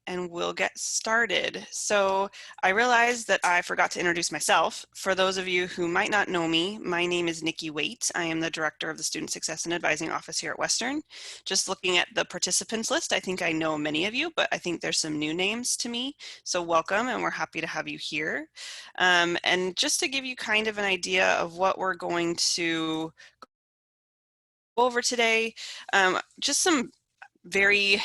and we'll get started. So I realized that I forgot to introduce myself. For those of you who might not know me, my name is Nikki Waite. I am the Director of the Student Success and Advising Office here at Western. Just looking at the participants list, I think I know many of you, but I think there's some new names to me. So welcome, and we're happy to have you here. And just to give you kind of an idea of what we're going to go over today, just some very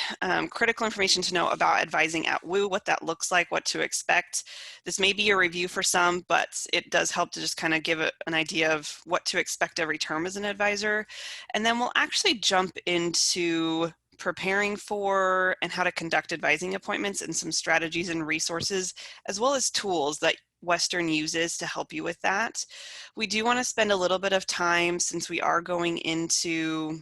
critical information to know about advising at WU, what that looks like, what to expect. This may be a review for some, but it does help to just kind of give an idea of what to expect every term as an advisor. And then we'll actually jump into preparing for and how to conduct advising appointments and some strategies and resources, as well as tools that Western uses to help you with that. We do want to spend a little bit of time, since we are going into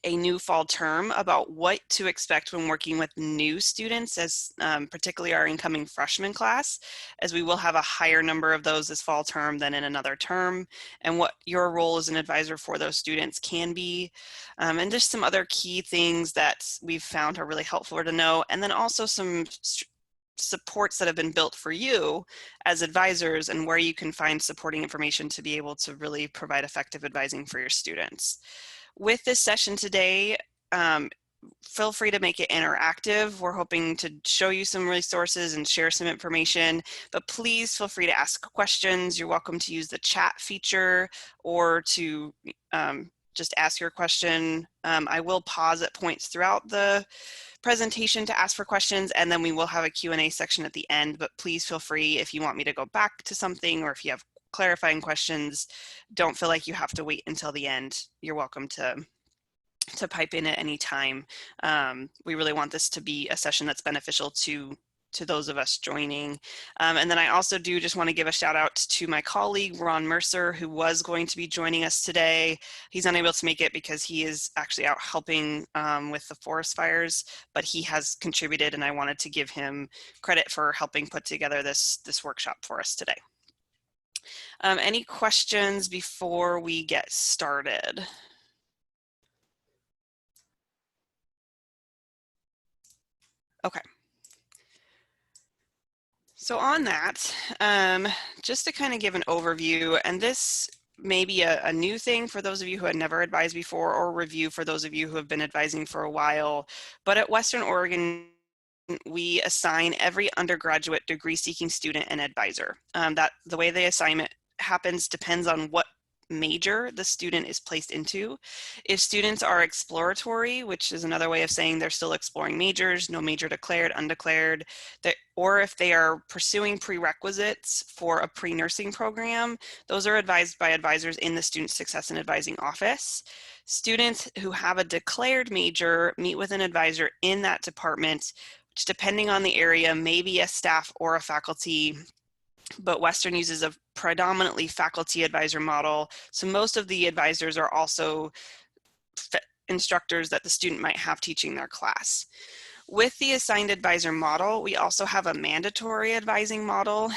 a new fall term, about what to expect when working with new students, as particularly our incoming freshman class, as we will have a higher number of those this fall term than in another term, and what your role as an advisor for those students can be, and just some other key things that we've found are really helpful to know, and then also some supports that have been built for you as advisors and where you can find supporting information to be able to really provide effective advising for your students. With this session today, feel free to make it interactive. We're hoping to show you some resources and share some information, but please feel free to ask questions. You're welcome to use the chat feature or to just ask your question. I will pause at points throughout the presentation to ask for questions, and then we will have a Q&A section at the end, but please feel free, if you want me to go back to something or if you have clarifying questions, don't feel like you have to wait until the end. You're welcome to pipe in at any time. We really want this to be a session that's beneficial to those of us joining. And then I also do just want to give a shout out to my colleague, Ron Mercer, who was going to be joining us today. He's unable to make it because he is actually out helping with the forest fires, but he has contributed, and I wanted to give him credit for helping put together this workshop for us today. Any questions before we get started? Okay. So on that, just to kind of give an overview, and this may be a new thing for those of you who had never advised before, or review for those of you who have been advising for a while, but at Western Oregon, we assign every undergraduate degree-seeking student an advisor. That the way the assignment happens depends on what major the student is placed into. If students are exploratory, which is another way of saying they're still exploring majors, no major declared, undeclared, or if they are pursuing prerequisites for a pre-nursing program, those are advised by advisors in the Student Success and Advising Office. Students who have a declared major meet with an advisor in that department, which, depending on the area, may be a staff or a faculty, but Western uses a predominantly faculty advisor model. So most of the advisors are also instructors that the student might have teaching their class. With the assigned advisor model, we also have a mandatory advising model,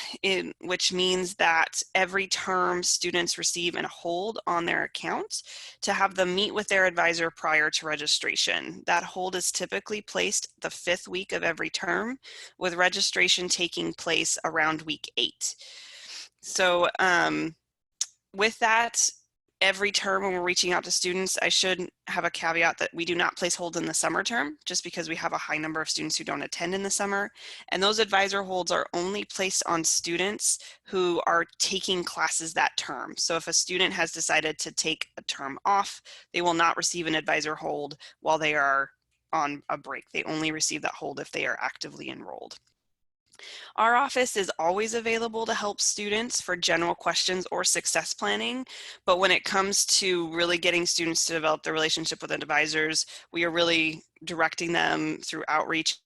which means that every term students receive a hold on their account to have them meet with their advisor prior to registration. That hold is typically placed the 5th week of every term, with registration taking place around week 8. So with that, every term when we're reaching out to students, I should have a caveat that we do not place holds in the summer term, just because we have a high number of students who don't attend in the summer. And those advisor holds are only placed on students who are taking classes that term. So if a student has decided to take a term off, they will not receive an advisor hold while they are on a break. They only receive that hold if they are actively enrolled. Our office is always available to help students for general questions or success planning, but when it comes to really getting students to develop their relationship with advisors, we are really directing them through outreach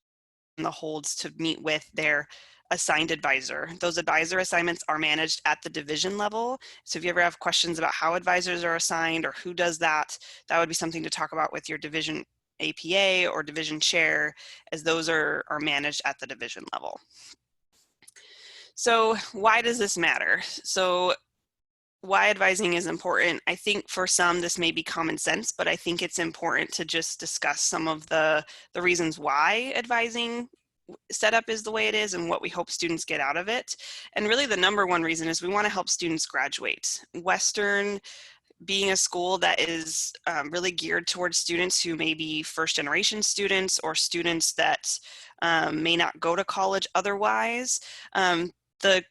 and the holds to meet with their assigned advisor. Those advisor assignments are managed at the division level. So if you ever have questions about how advisors are assigned or who does that, that would be something to talk about with your division APA or division chair, as those are managed at the division level. So why does this matter? So why advising is important. I think for some this may be common sense, but I think it's important to just discuss some of the reasons why advising setup is the way it is and what we hope students get out of it. And really the number one reason is we want to help students graduate. Western, being a school that is really geared towards students who may be first generation students or students that may not go to college otherwise, the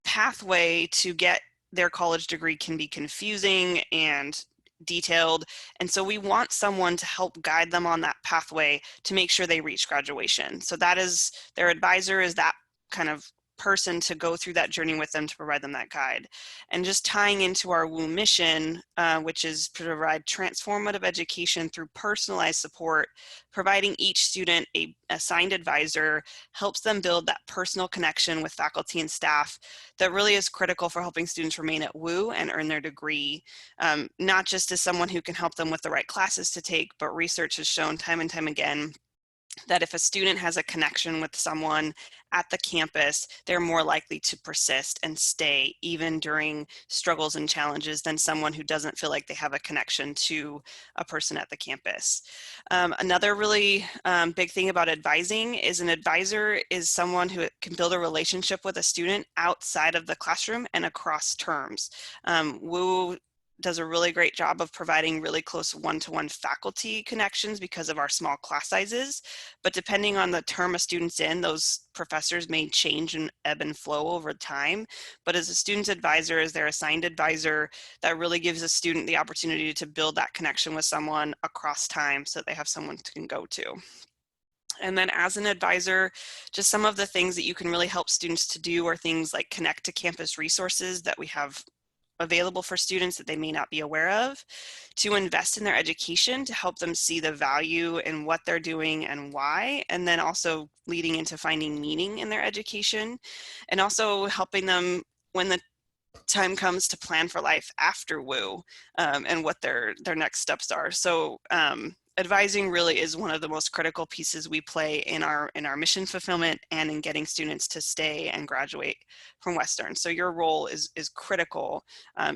pathway to get their college degree can be confusing and detailed. And so we want someone to help guide them on that pathway to make sure they reach graduation. So that is, their advisor is that kind of person to go through that journey with them to provide them that guide. And just tying into our WU mission, which is to provide transformative education through personalized support, providing each student a assigned advisor helps them build that personal connection with faculty and staff that really is critical for helping students remain at WU and earn their degree, not just as someone who can help them with the right classes to take, but research has shown time and time again that if a student has a connection with someone at the campus, they're more likely to persist and stay even during struggles and challenges than someone who doesn't feel like they have a connection to a person at the campus. Another really big thing about advising is an advisor is someone who can build a relationship with a student outside of the classroom and across terms. WU does a really great job of providing really close one-to-one faculty connections because of our small class sizes. But depending on the term a student's in, those professors may change and ebb and flow over time. But as a student's advisor, as their assigned advisor, that really gives a student the opportunity to build that connection with someone across time so that they have someone to can go to. And then as an advisor, just some of the things that you can really help students to do are things like connect to campus resources that we have available for students that they may not be aware of, to invest in their education to help them see the value in what they're doing and why, and then also leading into finding meaning in their education, and also helping them when the time comes to plan for life after WU and what their next steps are. So advising really is one of the most critical pieces we play in our mission fulfillment and in getting students to stay and graduate from Western. So your role is critical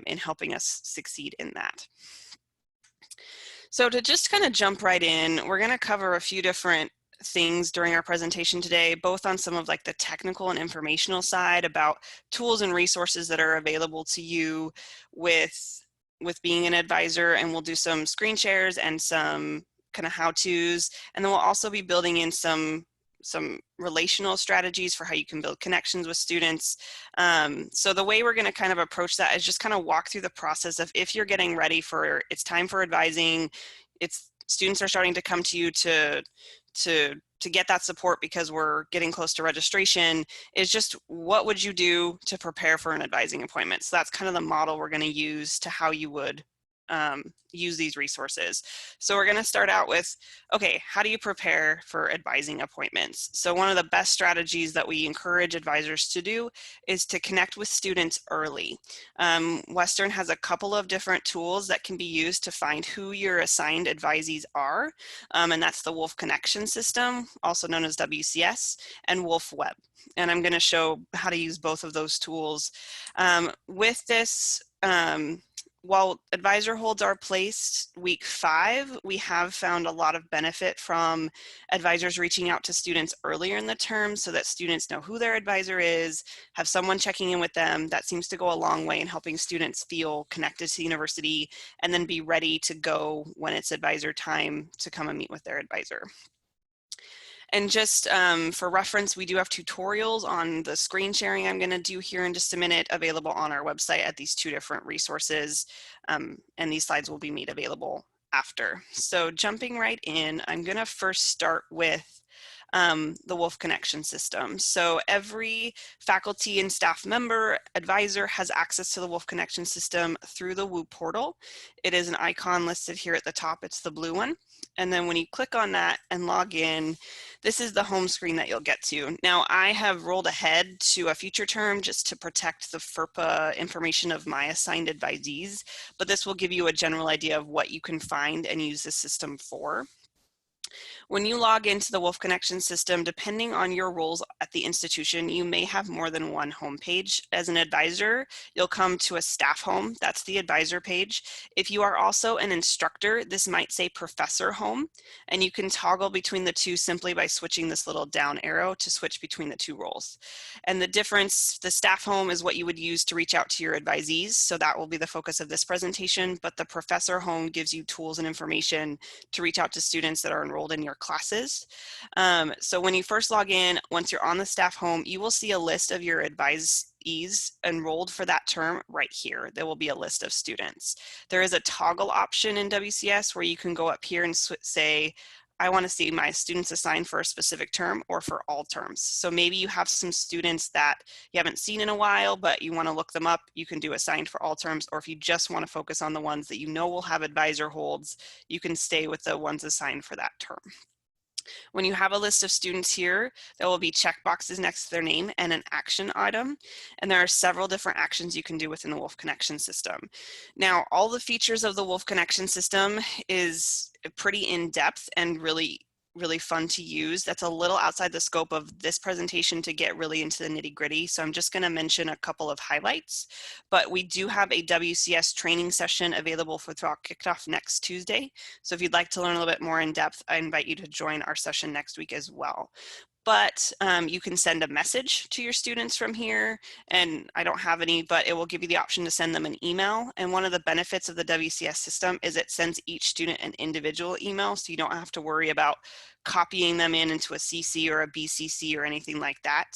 in helping us succeed in that. So to just kind of jump right in, we're going to cover a few different things during our presentation today, both on some of like the technical and informational side about tools and resources that are available to you with being an advisor, and we'll do some screen shares and some kind of how-tos, and then we'll also be building in some relational strategies for how you can build connections with students. So the way we're going to kind of approach that is just kind of walk through the process of if you're getting ready for, it's time for advising, students are starting to come to you to get that support because we're getting close to registration, is just what would you do to prepare for an advising appointment? So that's kind of the model we're going to use to how you would use these resources. So we're going to start out with, okay, how do you prepare for advising appointments? So one of the best strategies that we encourage advisors to do is to connect with students early. Western has a couple of different tools that can be used to find who your assigned advisees are, and that's the Wolf Connection System, also known as WCS, and Wolf Web. And I'm going to show how to use both of those tools. With this, while advisor holds are placed week 5, we have found a lot of benefit from advisors reaching out to students earlier in the term so that students know who their advisor is, have someone checking in with them. That seems to go a long way in helping students feel connected to the university and then be ready to go when it's advisor time to come and meet with their advisor. And just for reference, we do have tutorials on the screen sharing I'm going to do here in just a minute available on our website at these 2 different resources. And these slides will be made available after. So jumping right in, I'm going to first start with the Wolf Connection System. So every faculty and staff member, advisor has access to the Wolf Connection System through the WU portal. It is an icon listed here at the top. It's the blue one. And then when you click on that and log in, this is the home screen that you'll get to. Now I have rolled ahead to a future term just to protect the FERPA information of my assigned advisees, but this will give you a general idea of what you can find and use the system for. When you log into the Wolf Connection system, depending on your roles at the institution, you may have more than one homepage. As an advisor, you'll come to a staff home. That's the advisor page. If you are also an instructor, this might say professor home, and you can toggle between the two simply by switching this little down arrow to switch between the two roles. And the difference, the staff home is what you would use to reach out to your advisees, so that will be the focus of this presentation, but the professor home gives you tools and information to reach out to students that are enrolled in your classes. So when you first log in, once you're on the staff home, you will see a list of your advisees enrolled for that term right here. There will be a list of students. There is a toggle option in WCS where you can go up here and say, I want to see my students assigned for a specific term or for all terms. So maybe you have some students that you haven't seen in a while, but you want to look them up. You can do assigned for all terms, or if you just want to focus on the ones that you know will have advisor holds, you can stay with the ones assigned for that term. When you have a list of students here, there will be checkboxes next to their name and an action item. And there are several different actions you can do within the Wolf Connection system. Now, all the features of the Wolf Connection system is pretty in-depth and really fun to use. That's a little outside the scope of this presentation to get really into the nitty-gritty. So I'm just going to mention a couple of highlights, but we do have a WCS training session available for kickoff next Tuesday. So if you'd like to learn a little bit more in depth, I invite you to join our session next week as well. But you can send a message to your students from here, and I don't have any, but it will give you the option to send them an email. And one of the benefits of the WCS system is it sends each student an individual email, so you don't have to worry about copying them into a CC or a BCC or anything like that.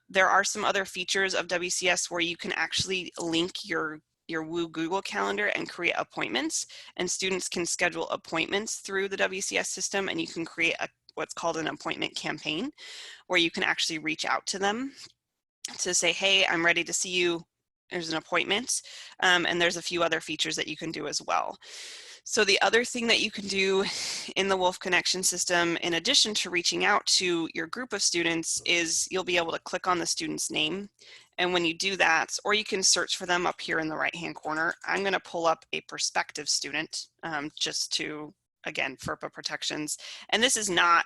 There are some other features of WCS where you can actually link your Woo Google Calendar and create appointments, and students can schedule appointments through the WCS system, and you can create what's called an appointment campaign where you can actually reach out to them to say, hey, I'm ready to see you. There's an appointment, and there's a few other features that you can do as well. So the other thing that you can do in the Wolf Connection system, in addition to reaching out to your group of students, is you'll be able to click on the student's name. And when you do that, or you can search for them up here in the right-hand corner. I'm going to pull up a prospective student just to, again, FERPA protections. And this is not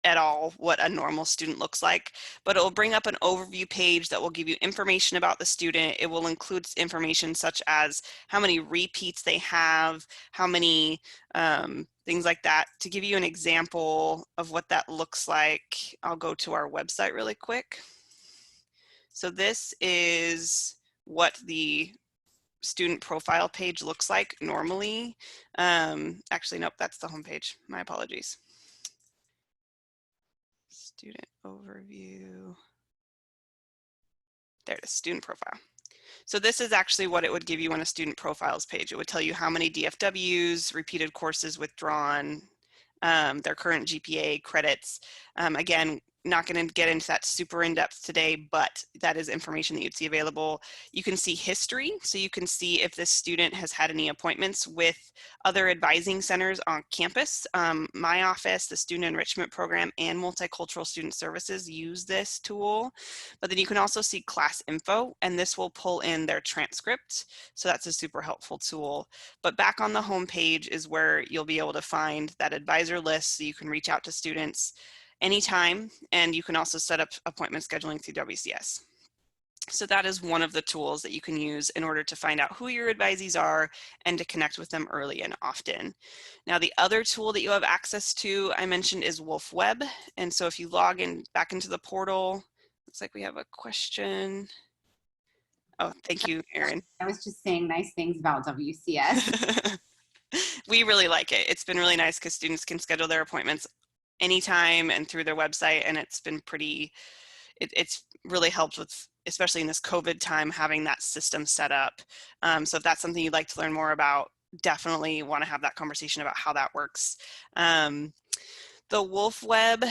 at all what a normal student looks like, but it will bring up an overview page that will give you information about the student. It will include information such as how many repeats they have, how many things like that. To give you an example of what that looks like, I'll go to our website really quick. So this is what the student profile page looks like normally. Actually, nope, that's the home page. My apologies. Student overview. There it is, student profile. So this is actually what it would give you on a student profiles page. It would tell you how many DFWs, repeated courses withdrawn, their current GPA, credits. Again, not going to get into that super in depth today, but that is information that you'd see available. You can see history, so you can see if this student has had any appointments with other advising centers on campus. My office, the Student Enrichment Program, and Multicultural Student Services use this tool, but then you can also see class info, and this will pull in their transcript, so that's a super helpful tool. But back on the home page is where you'll be able to find that advisor list, so you can reach out to students anytime, and you can also set up appointment scheduling through WCS. So that is one of the tools that you can use in order to find out who your advisees are and to connect with them early and often. Now, the other tool that you have access to, I mentioned, is Wolf Web. And so if you log in back into the portal, looks like we have a question. Oh, thank you, Erin. I was just saying nice things about WCS. We really like it. It's been really nice because students can schedule their appointments anytime and through their website, and it's been pretty, it's really helped with, especially in this COVID time, having that system set up. So if that's something you'd like to learn more about, definitely want to have that conversation about how that works. The Wolf Web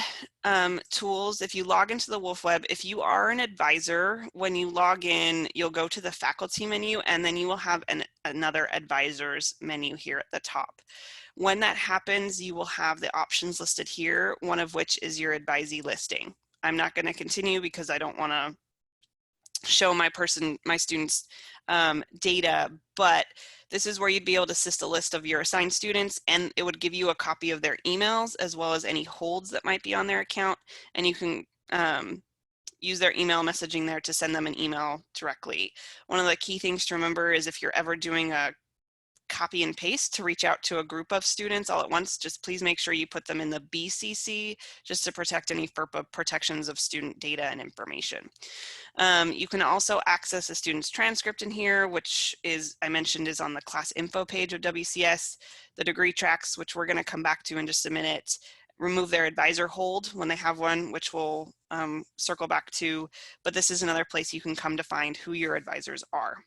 tools, if you log into the Wolf Web, if you are an advisor, when you log in, you'll go to the faculty menu, and then you will have another advisors menu here at the top. When that happens, you will have the options listed here, one of which is your advisee listing. I'm not going to continue because I don't want to show my students' data, but this is where you'd be able to assist a list of your assigned students, and it would give you a copy of their emails as well as any holds that might be on their account, and you can use their email messaging there to send them an email directly. One of the key things to remember is if you're ever doing a copy and paste to reach out to a group of students all at once, just please make sure you put them in the BCC just to protect any FERPA protections of student data and information. You can also access a student's transcript in here, which is, I mentioned, is on the class info page of WCS, the DegreeTracks, which we're going to come back to in just a minute, remove their advisor hold when they have one, which we'll circle back to, but this is another place you can come to find who your advisors are.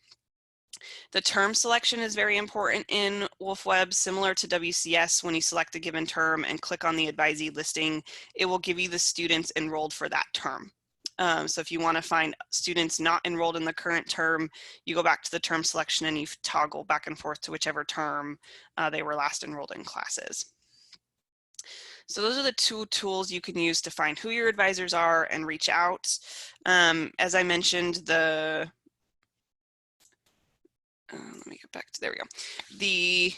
The term selection is very important in WolfWeb, similar to WCS. When you select a given term and click on the advisee listing, it will give you the students enrolled for that term. So if you want to find students not enrolled in the current term, you go back to the term selection and you toggle back and forth to whichever term they were last enrolled in classes. So those are the two tools you can use to find who your advisors are and reach out. As I mentioned, let me get back to, there we go. The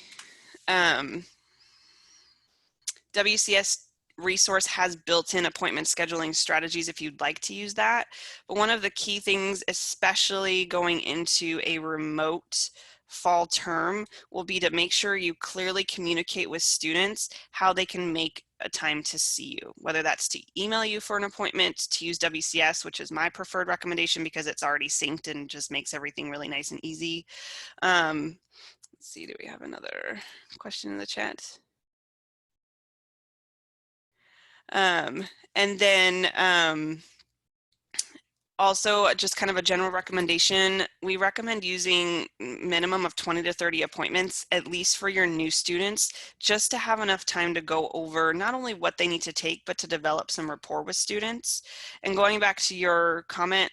WCS resource has built-in appointment scheduling strategies if you'd like to use that. But one of the key things, especially going into a remote fall term, will be to make sure you clearly communicate with students how they can make a time to see you, whether that's to email you for an appointment, to use WCS, which is my preferred recommendation because it's already synced and just makes everything really nice and easy. Let's see, do we have another question in the chat? And then also just kind of a general recommendation, we recommend using minimum of 20 to 30 appointments, at least for your new students, just to have enough time to go over not only what they need to take, but to develop some rapport with students. And going back to your comment,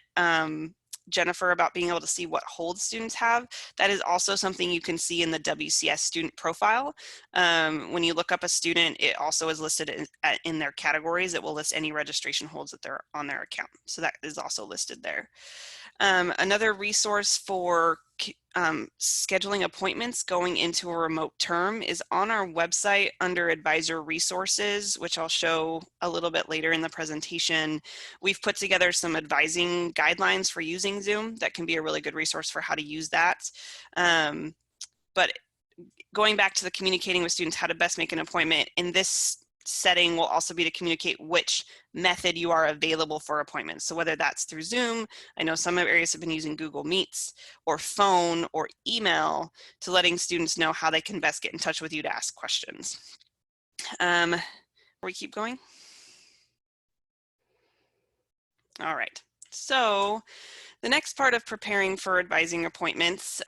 Jennifer, about being able to see what holds students have, that is also something you can see in the WCS student profile. When you look up a student, it also is listed in their categories. It will list any registration holds that they're on their account. So that is also listed there. Another resource for scheduling appointments going into a remote term is on our website under advisor resources, which I'll show a little bit later in the presentation. We've put together some advising guidelines for using Zoom that can be a really good resource for how to use that. But going back to the communicating with students how to best make an appointment, in this setting will also be to communicate which method you are available for appointments. So whether that's through Zoom, I know some areas have been using Google Meets, or phone or email, to letting students know how they can best get in touch with you to ask questions. We keep going. All right, so the next part of preparing for advising appointments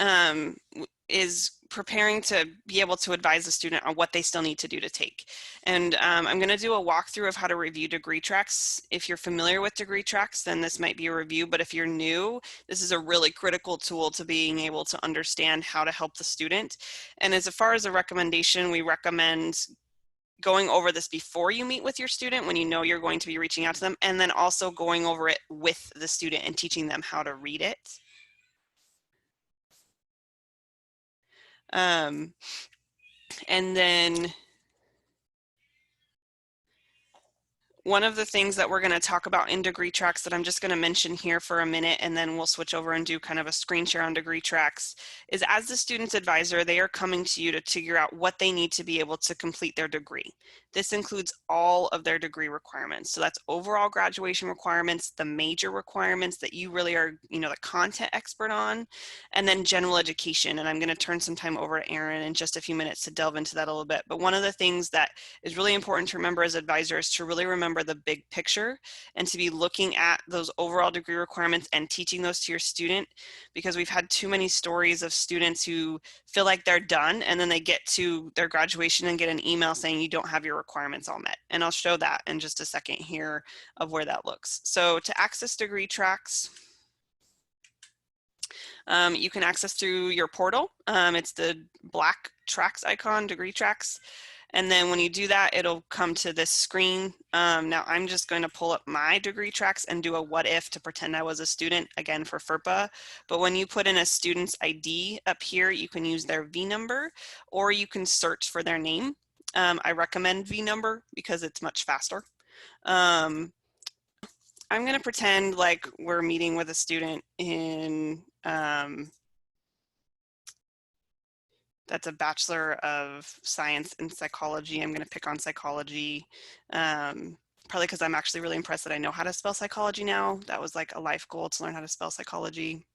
is preparing to be able to advise the student on what they still need to do to take. And I'm going to do a walkthrough of how to review DegreeTracks. If you're familiar with DegreeTracks, then this might be a review, but if you're new, this is a really critical tool to being able to understand how to help the student. And as far as a recommendation, we recommend going over this before you meet with your student when you know you're going to be reaching out to them, and then also going over it with the student and teaching them how to read it. And then one of the things that we're going to talk about in DegreeTracks that I'm just going to mention here for a minute, and then we'll switch over and do kind of a screen share on DegreeTracks, is as the student's advisor, they are coming to you to figure out what they need to be able to complete their degree. This includes all of their degree requirements. So that's overall graduation requirements, the major requirements that you really are, the content expert on, and then general education. And I'm going to turn some time over to Erin in just a few minutes to delve into that a little bit. But one of the things that is really important to remember as advisors is to really remember the big picture and to be looking at those overall degree requirements and teaching those to your student, because we've had too many stories of students who feel like they're done and then they get to their graduation and get an email saying you don't have your requirements all met. And I'll show that in just a second here of where that looks. So to access DegreeTracks, you can access through your portal. It's the black tracks icon, DegreeTracks. And then when you do that, it'll come to this screen. Now I'm just going to pull up my DegreeTracks and do a what if to pretend I was a student, again for FERPA. But when you put in a student's ID up here, you can use their V number, or you can search for their name. I recommend V number because it's much faster. I'm going to pretend like we're meeting with a student in that's a Bachelor of Science in Psychology. I'm going to pick on psychology, probably because I'm actually really impressed that I know how to spell psychology now. That was like a life goal, to learn how to spell psychology.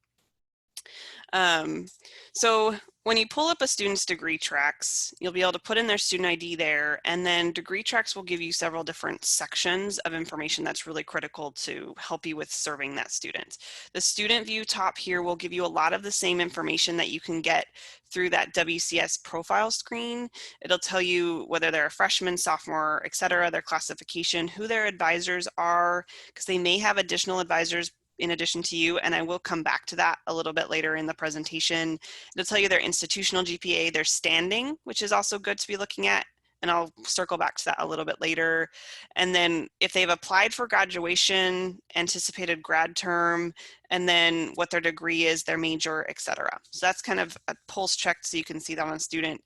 So when you pull up a student's DegreeTracks, you'll be able to put in their student ID there, and then DegreeTracks will give you several different sections of information that's really critical to help you with serving that student. The student view top here will give you a lot of the same information that you can get through that WCS profile screen. It'll tell you whether they're a freshman, sophomore, etc., their classification, who their advisors are, because they may have additional advisors in addition to you, and I will come back to that a little bit later in the presentation. It'll tell you their institutional GPA, their standing, which is also good to be looking at, and I'll circle back to that a little bit later. And then if they've applied for graduation, anticipated grad term, and then what their degree is, their major, etc. So that's kind of a pulse check so you can see that on a student.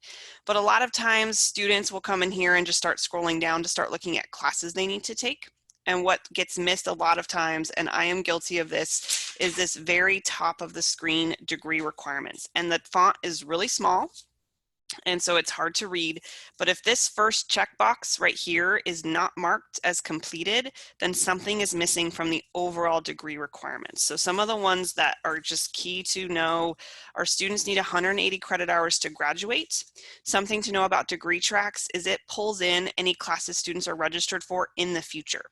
But a lot of times students will come in here and just start scrolling down to start looking at classes they need to take. And what gets missed a lot of times, and I am guilty of this, is this very top of the screen degree requirements. And the font is really small, and so it's hard to read. But if this first checkbox right here is not marked as completed, then something is missing from the overall degree requirements. So some of the ones that are just key to know are students need 180 credit hours to graduate. Something to know about DegreeTracks is it pulls in any classes students are registered for in the future.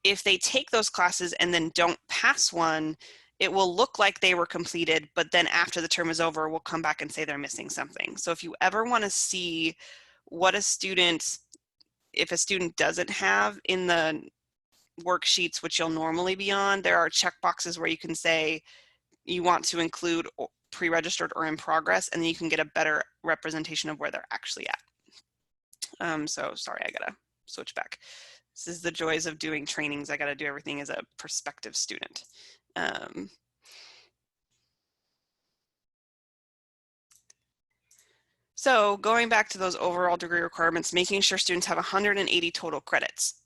If they take those classes and then don't pass one, it will look like they were completed, but then after the term is over, we'll come back and say they're missing something. So if you ever want to see what a student, if a student doesn't have in the worksheets, which you'll normally be on, there are checkboxes where you can say you want to include pre-registered or in progress, and then you can get a better representation of where they're actually at. So sorry, I gotta switch back. This is the joys of doing trainings. I gotta do everything as a prospective student. So going back to those overall degree requirements, making sure students have 180 total credits.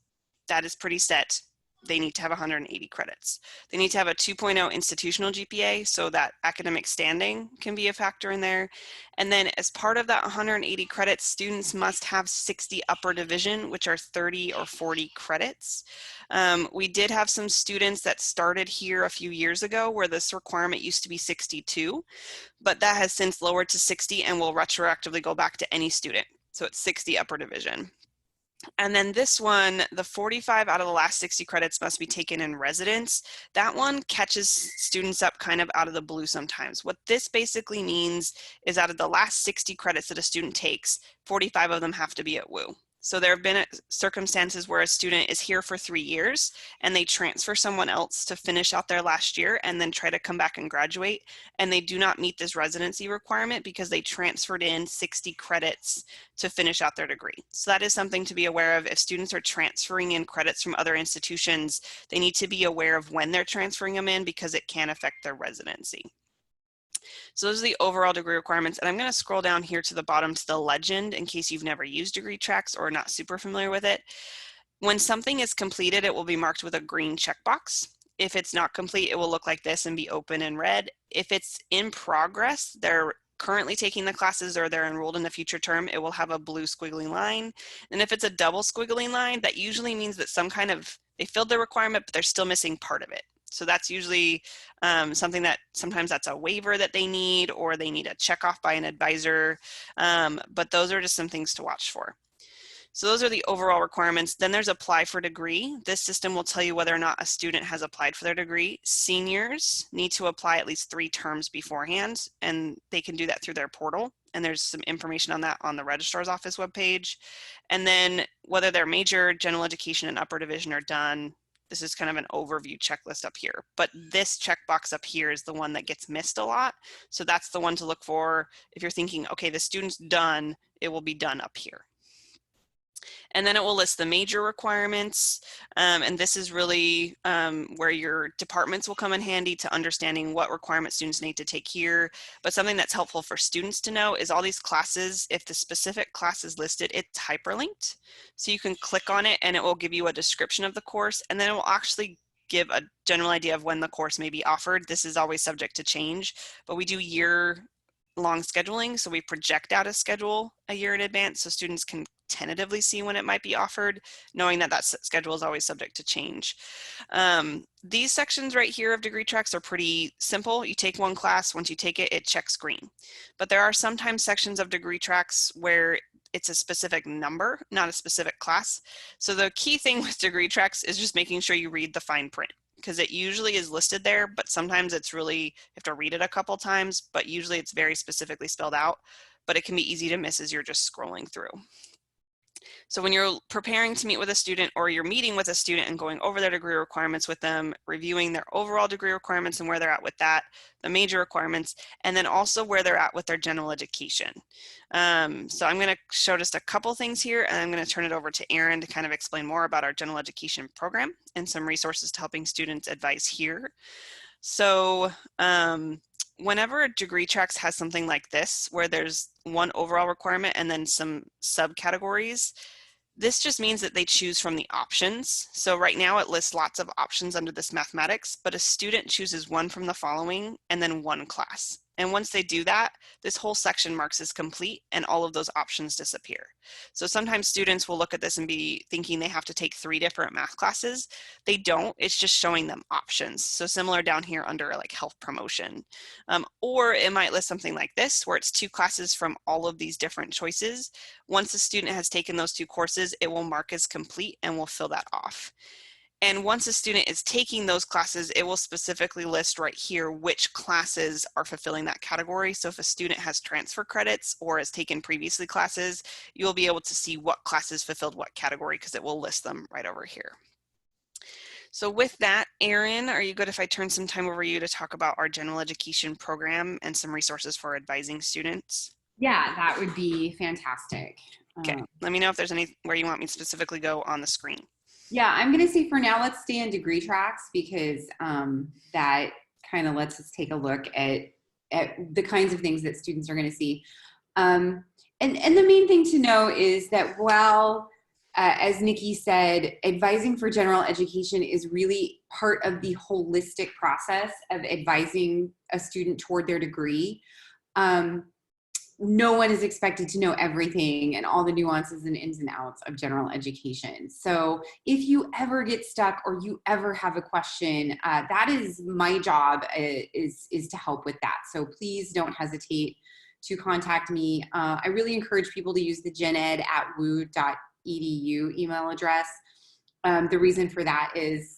That is pretty set. They need to have 180 credits. They need to have a 2.0 institutional GPA, so that academic standing can be a factor in there. And then as part of that 180 credits, students must have 60 upper division, which are 30 or 40 credits. We did have some students that started here a few years ago where this requirement used to be 62, but that has since lowered to 60 and will retroactively go back to any student. So it's 60 upper division. And then this one, the 45 out of the last 60 credits must be taken in residence. That one catches students up kind of out of the blue sometimes. What this basically means is out of the last 60 credits that a student takes, 45 of them have to be at WU. So there have been circumstances where a student is here for 3 years and they transfer someone else to finish out their last year and then try to come back and graduate, and they do not meet this residency requirement because they transferred in 60 credits to finish out their degree. So that is something to be aware of. If students are transferring in credits from other institutions, they need to be aware of when they're transferring them in because it can affect their residency. So those are the overall degree requirements. And I'm going to scroll down here to the bottom to the legend in case you've never used DegreeTracks or not super familiar with it. When something is completed, it will be marked with a green checkbox. If it's not complete, it will look like this and be open in red. If it's in progress, they're currently taking the classes or they're enrolled in the future term, it will have a blue squiggly line. And if it's a double squiggly line, that usually means that they filled the requirement, but they're still missing part of it. So that's usually something that sometimes that's a waiver that they need, or they need a check off by an advisor. But those are just some things to watch for. So those are the overall requirements. Then there's apply for degree. This system will tell you whether or not a student has applied for their degree. Seniors need to apply at least 3 terms beforehand, and they can do that through their portal. And there's some information on that on the registrar's office webpage. And then whether their major, general education, and upper division are done. This is kind of an overview checklist up here, but this checkbox up here is the one that gets missed a lot. So that's the one to look for. If you're thinking, okay, the student's done, it will be done up here. And then it will list the major requirements, and this is really where your departments will come in handy to understanding what requirements students need to take here. But something that's helpful for students to know is all these classes, if the specific class is listed, it's hyperlinked. So you can click on it and it will give you a description of the course, and then it will actually give a general idea of when the course may be offered. This is always subject to change, but we do year-long scheduling, so we project out a schedule a year in advance so students can tentatively see when it might be offered, knowing that that schedule is always subject to change. These sections right here of DegreeTracks are pretty simple. You take one class, once you take it, it checks green. But there are sometimes sections of DegreeTracks where it's a specific number, not a specific class. So the key thing with DegreeTracks is just making sure you read the fine print, because it usually is listed there, but sometimes it's really, you have to read it a couple times, but usually it's very specifically spelled out, but it can be easy to miss as you're just scrolling through. So when you're preparing to meet with a student, or you're meeting with a student and going over their degree requirements with them, reviewing their overall degree requirements and where they're at with that, the major requirements, and then also where they're at with their general education. So I'm going to show just a couple things here, and I'm going to turn it over to Erin to kind of explain more about our general education program and some resources to helping students advise here. So whenever a DegreeTracks has something like this, where there's one overall requirement and then some subcategories, this just means that they choose from the options. So right now it lists lots of options under this mathematics, but a student chooses one from the following and then one class. And once they do that, this whole section marks as complete and all of those options disappear. So sometimes students will look at this and be thinking they have to take 3 different math classes. They don't, it's just showing them options. So similar down here under like health promotion. Or it might list something like this, where it's 2 classes from all of these different choices. Once the student has taken those 2 courses, it will mark as complete and we'll fill that off. And once a student is taking those classes, it will specifically list right here which classes are fulfilling that category. So if a student has transfer credits or has taken previously classes, you'll be able to see what classes fulfilled what category, because it will list them right over here. So with that, Erin, are you good if I turn some time over you to talk about our general education program and some resources for advising students? Yeah, that would be fantastic. Okay, let me know if there's anywhere you want me to specifically go on the screen. Yeah, I'm going to say for now, let's stay in DegreeTracks, because that kind of lets us take a look at the kinds of things that students are going to see. And the main thing to know is that while, as Nikki said, advising for general education is really part of the holistic process of advising a student toward their degree, no one is expected to know everything and all the nuances and ins and outs of general education. So if you ever get stuck or you ever have a question, that is my job, is to help with that. So please don't hesitate to contact me. I really encourage people to use the gened@wu.edu email address. The reason for that is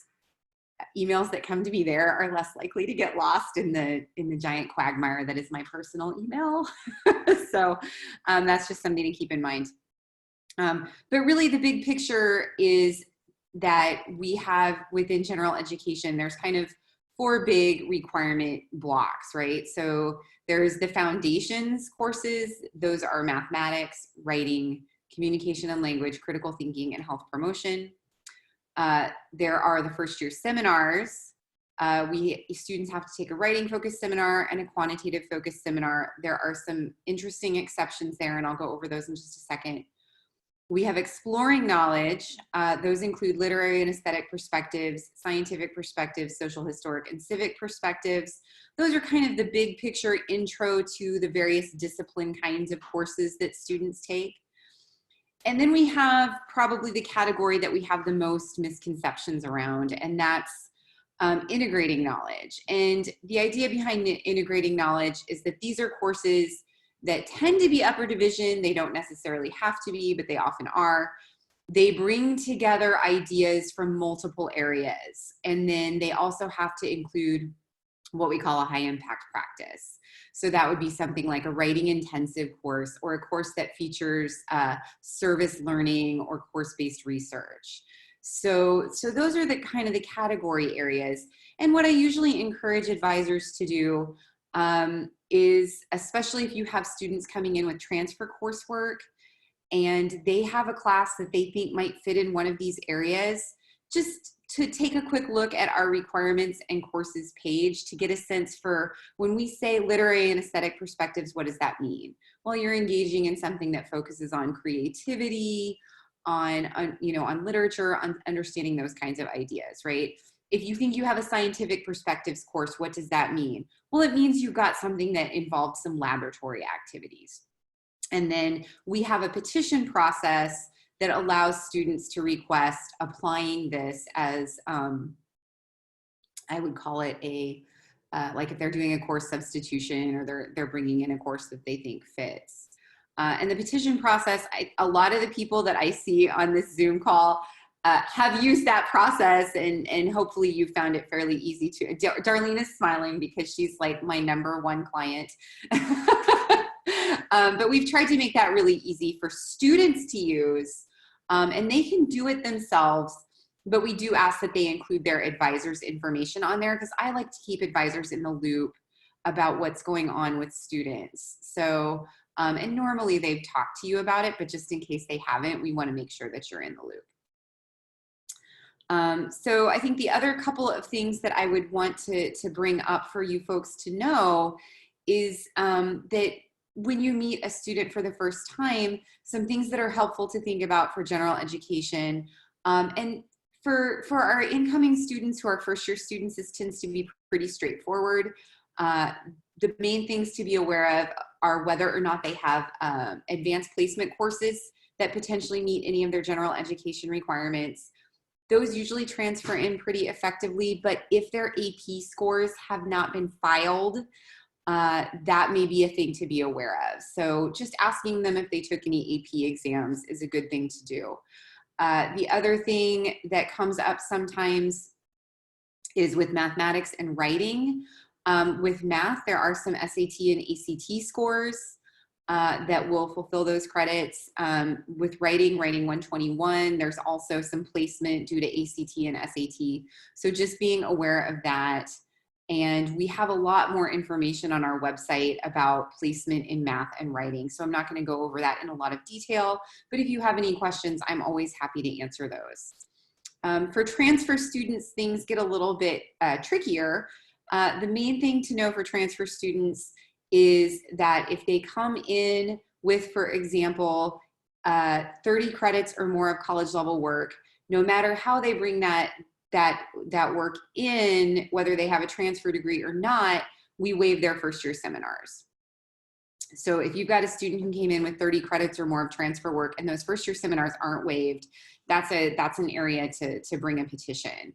emails that come to me there are less likely to get lost in the giant quagmire that is my personal email. So that's just something to keep in mind. But really the big picture is that we have within general education, there's kind of 4 big requirement blocks, right? So there's the foundations courses. Those are mathematics, writing, communication and language, critical thinking, and health promotion. There are the first year seminars. Students have to take a writing focused seminar and a quantitative focused seminar. There are some interesting exceptions there, and I'll go over those in just a second. We have exploring knowledge. Those include literary and aesthetic perspectives, scientific perspectives, social, historic, and civic perspectives. Those are kind of the big picture intro to the various discipline kinds of courses that students take. And then we have probably the category that we have the most misconceptions around, and that's integrating knowledge. And the idea behind integrating knowledge is that these are courses that tend to be upper division. They don't necessarily have to be, but they often are. They bring together ideas from multiple areas. And then they also have to include what we call a high impact practice. So that would be something like a writing intensive course, or a course that features service learning or course-based research. So those are the kind of the category areas. And what I usually encourage advisors to do is, especially if you have students coming in with transfer coursework, and they have a class that they think might fit in one of these areas, just to take a quick look at our requirements and courses page to get a sense for when we say literary and aesthetic perspectives, what does that mean? Well, you're engaging in something that focuses on creativity, on literature, on understanding those kinds of ideas, right? If you think you have a scientific perspectives course, what does that mean? Well, it means you've got something that involves some laboratory activities. And then we have a petition process that allows students to request applying this as, I would call it like if they're doing a course substitution or they're bringing in a course that they think fits. And the petition process, a lot of the people that I see on this Zoom call have used that process, and hopefully you found it fairly easy to. Darlene is smiling because she's like my #1 client. But we've tried to make that really easy for students to use, and they can do it themselves, but we do ask that they include their advisor's information on there, because I like to keep advisors in the loop about what's going on with students. So, and normally they've talked to you about it, but just in case they haven't, we want to make sure that you're in the loop. So I think the other couple of things that I would want to bring up for you folks to know is that when you meet a student for the first time, some things that are helpful to think about for general education. And for our incoming students who are first-year students, this tends to be pretty straightforward. The main things to be aware of are whether or not they have advanced placement courses that potentially meet any of their general education requirements. Those usually transfer in pretty effectively, but if their AP scores have not been filed, that may be a thing to be aware of. So just asking them if they took any AP exams is a good thing to do. The other thing that comes up sometimes is with mathematics and writing. With math, there are some SAT and ACT scores that will fulfill those credits. With writing 121, there's also some placement due to ACT and SAT. So just being aware of that. And we have a lot more information on our website about placement in math and writing. So I'm not going to go over that in a lot of detail, but if you have any questions, I'm always happy to answer those. For transfer students, things get a little bit trickier. The main thing to know for transfer students is that if they come in with, for example, 30 credits or more of college level work, no matter how they bring that work in, whether they have a transfer degree or not, we waive their first year seminars. So if you've got a student who came in with 30 credits or more of transfer work and those first year seminars aren't waived, that's an area to bring a petition.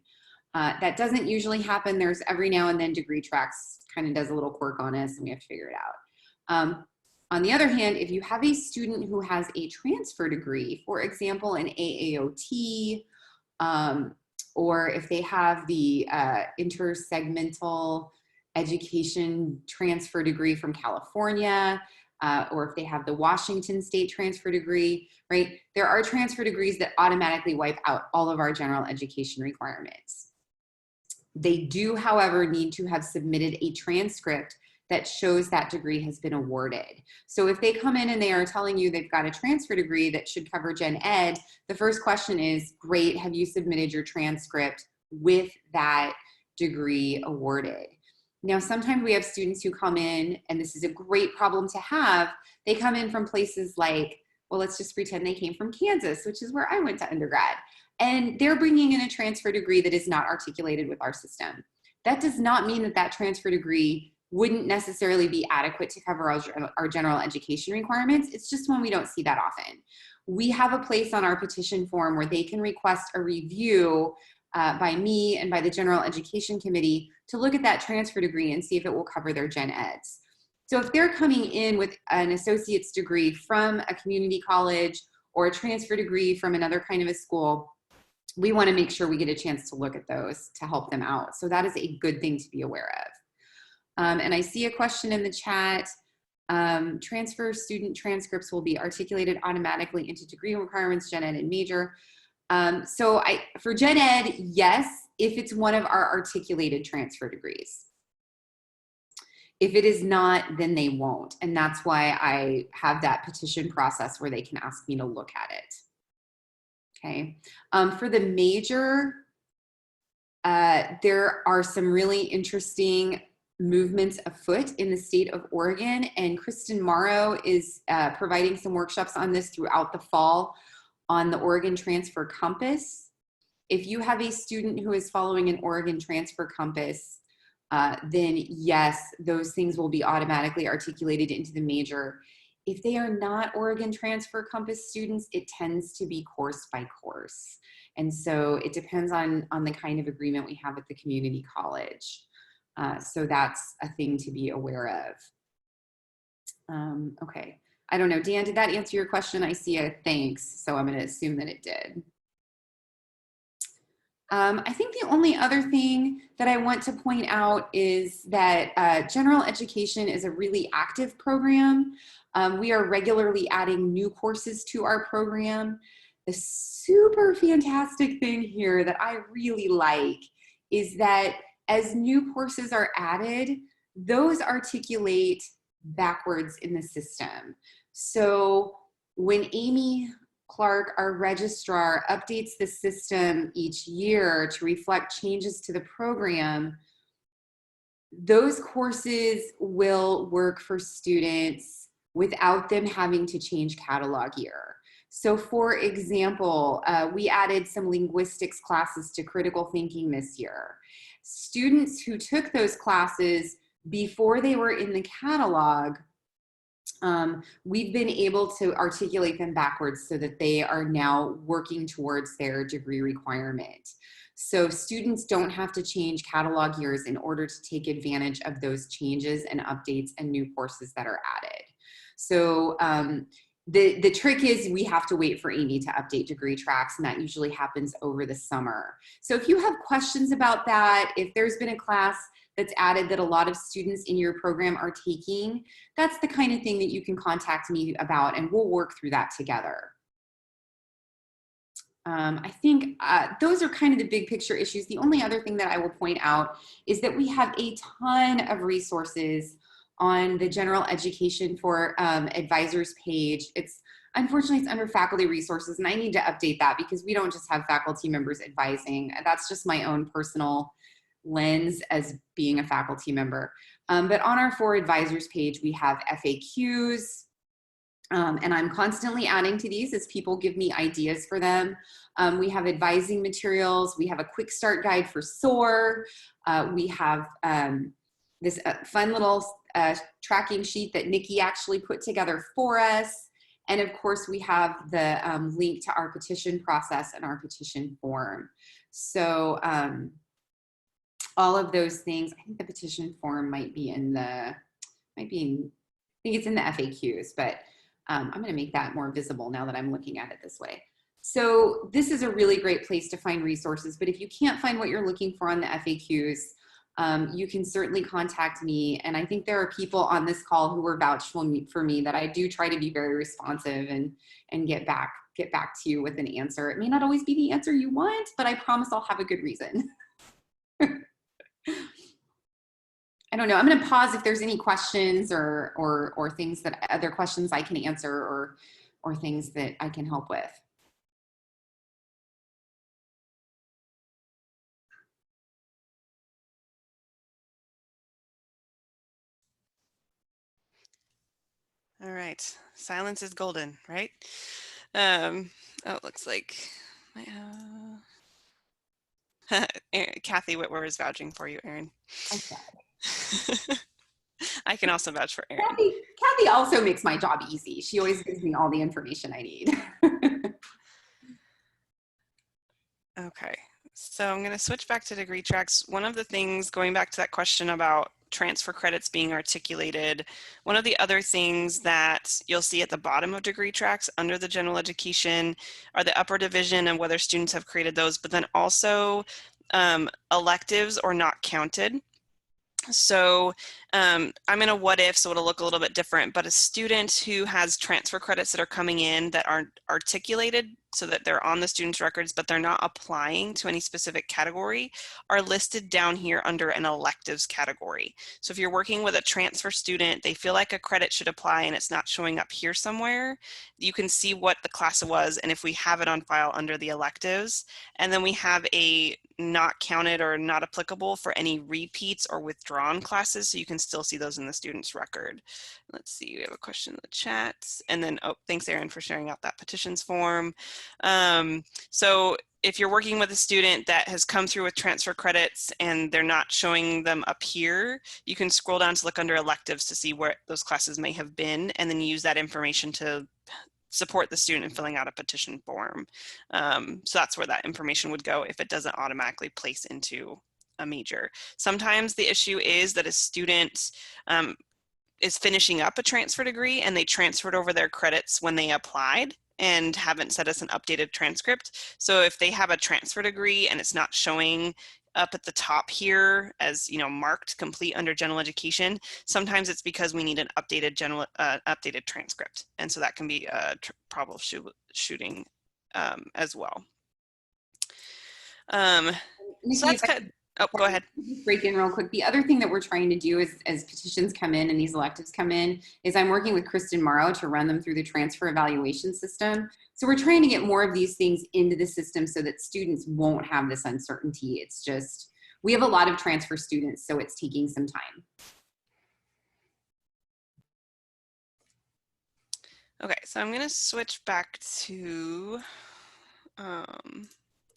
That doesn't usually happen. There's every now and then DegreeTracks kind of does a little quirk on us and we have to figure it out. On the other hand, if you have a student who has a transfer degree, for example, an AAOT, or if they have the intersegmental education transfer degree from California, or if they have the Washington State transfer degree, right? There are transfer degrees that automatically wipe out all of our general education requirements. They do, however, need to have submitted a transcript that shows that degree has been awarded. So if they come in and they are telling you they've got a transfer degree that should cover gen ed, the first question is, great, have you submitted your transcript with that degree awarded? Now, sometimes we have students who come in, and this is a great problem to have, they come in from places like, well, let's just pretend they came from Kansas, which is where I went to undergrad, and they're bringing in a transfer degree that is not articulated with our system. That does not mean that that transfer degree wouldn't necessarily be adequate to cover our general education requirements. It's just one we don't see that often. We have a place on our petition form where they can request a review by me and by the General Education Committee to look at that transfer degree and see if it will cover their gen eds. So if they're coming in with an associate's degree from a community college or a transfer degree from another kind of a school, we want to make sure we get a chance to look at those to help them out. So that is a good thing to be aware of. And I see a question in the chat. Transfer student transcripts will be articulated automatically into degree requirements, gen ed and major. So for gen ed, yes, if it's one of our articulated transfer degrees. If it is not, then they won't. And that's why I have that petition process where they can ask me to look at it. Okay. For the major, there are some really interesting movements afoot in the state of Oregon, and Kristen Morrow is providing some workshops on this throughout the fall on the Oregon Transfer Compass. If you have a student who is following an Oregon Transfer Compass, then yes, those things will be automatically articulated into the major. If they are not Oregon Transfer Compass students, it tends to be course by course. And so it depends on the kind of agreement we have with the community college. So that's a thing to be aware of. Okay, I don't know, Dan, did that answer your question? I see a thanks, so I'm gonna assume that it did. I think the only other thing that I want to point out is that general education is a really active program. We are regularly adding new courses to our program. The super fantastic thing here that I really like is that as new courses are added, those articulate backwards in the system. So when Amy Clark, our registrar, updates the system each year to reflect changes to the program, those courses will work for students without them having to change catalog year. So for example, we added some linguistics classes to critical thinking this year. Students who took those classes before they were in the catalog, we've been able to articulate them backwards so that they are now working towards their degree requirement. So students don't have to change catalog years in order to take advantage of those changes and updates and new courses that are added. So the trick is we have to wait for Amy to update DegreeTracks, and that usually happens over the summer. So if you have questions about that, if there's been a class that's added that a lot of students in your program are taking, that's the kind of thing that you can contact me about, and we'll work through that together. I think those are kind of the big picture issues. The only other thing that I will point out is that we have a ton of resources on the general education for advisors page. Unfortunately, it's under faculty resources, and I need to update that because we don't just have faculty members advising. That's just my own personal lens as being a faculty member. But on our For Advisors page, we have FAQs, and I'm constantly adding to these as people give me ideas for them. We have advising materials. We have a quick start guide for SOAR. We have this fun little tracking sheet that Nikki actually put together for us. And of course, we have the link to our petition process and our petition form. So all of those things, I think the petition form might be in the, I think it's in the FAQs, but I'm gonna make that more visible now that I'm looking at it this way. So this is a really great place to find resources, but if you can't find what you're looking for on the FAQs, you can certainly contact me. And I think there are people on this call who are vouched for me that I do try to be very responsive and get back to you with an answer. It may not always be the answer you want, but I promise I'll have a good reason. I don't know. I'm going to pause if there's any questions or things that other questions I can answer or things that I can help with. All right, silence is golden, right? Oh, it looks like Kathy Whitwer is vouching for you, Erin. I can also vouch for Erin. Kathy also makes my job easy. She always gives me all the information I need. Okay, so I'm going to switch back to DegreeTracks. One of the things, going back to that question about transfer credits being articulated, one of the other things that you'll see at the bottom of DegreeTracks under the general education are the upper division and whether students have created those, but then also electives or not counted. So I'm in a what if, so it'll look a little bit different, but a student who has transfer credits that are coming in that aren't articulated so that they're on the student's records, but they're not applying to any specific category, are listed down here under an electives category. So if you're working with a transfer student, they feel like a credit should apply and it's not showing up here somewhere, you can see what the class was and if we have it on file under the electives. And then we have a not counted or not applicable for any repeats or withdrawn classes, so you can still see those in the student's record. Let's see, we have a question in the chat. And then, oh, thanks Erin for sharing out that petitions form. So if you're working with a student that has come through with transfer credits and they're not showing them up here, you can scroll down to look under electives to see where those classes may have been, and then use that information to support the student in filling out a petition form. So that's where that information would go if it doesn't automatically place into a major. Sometimes the issue is that a student is finishing up a transfer degree and they transferred over their credits when they applied and haven't sent us an updated transcript. So if they have a transfer degree and it's not showing up at the top here as, you know, marked complete under general education, sometimes it's because we need an updated updated transcript. And so that can be a troubleshooting as well. So that's kind of, oh, go ahead. Break in real quick. The other thing that we're trying to do is, as petitions come in and these electives come in, is I'm working with Kristen Morrow to run them through the transfer evaluation system. So we're trying to get more of these things into the system so that students won't have this uncertainty. It's just, we have a lot of transfer students, so it's taking some time. Okay, so I'm going to switch back to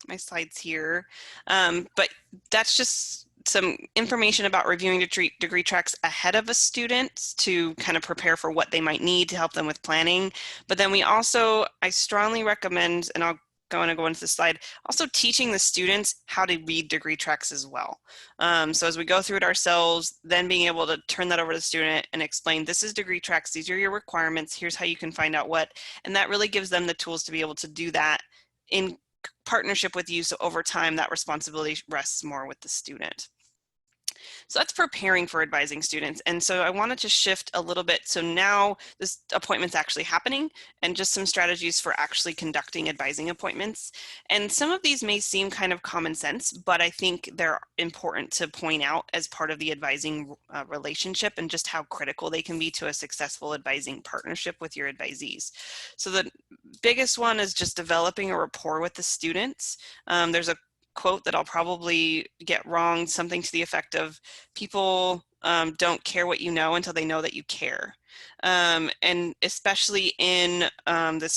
my slides here, but that's just some information about reviewing DegreeTracks ahead of a student to kind of prepare for what they might need to help them with planning. But then we also, I strongly recommend, and I'll go into the slide, also teaching the students how to read DegreeTracks as well. So as we go through it ourselves, then being able to turn that over to the student and explain, this is DegreeTracks, these are your requirements, here's how you can find out what, and that really gives them the tools to be able to do that in partnership with you, so over time that responsibility rests more with the student. So that's preparing for advising students. And so I wanted to shift a little bit. So now this appointment's actually happening, and just some strategies for actually conducting advising appointments. And some of these may seem kind of common sense, but I think they're important to point out as part of the advising relationship, and just how critical they can be to a successful advising partnership with your advisees. So the biggest one is just developing a rapport with the students. There's a quote that I'll probably get wrong, something to the effect of, people don't care what you know until they know that you care. And especially in the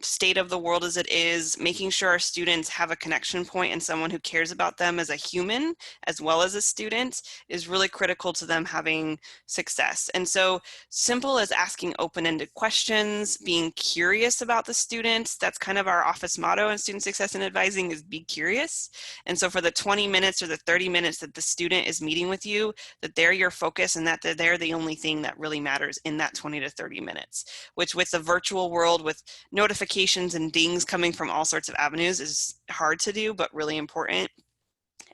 state of the world as it is, making sure our students have a connection point and someone who cares about them as a human as well as a student is really critical to them having success. And so simple as asking open-ended questions, being curious about the students, that's kind of our office motto in student success and advising, is be curious. And so for the 20 minutes or the 30 minutes that the student is meeting with you, that they're your focus and that they're the only thing that really matters in that 20 to 30 minutes, which with the virtual world with notifications and dings coming from all sorts of avenues is hard to do, but really important.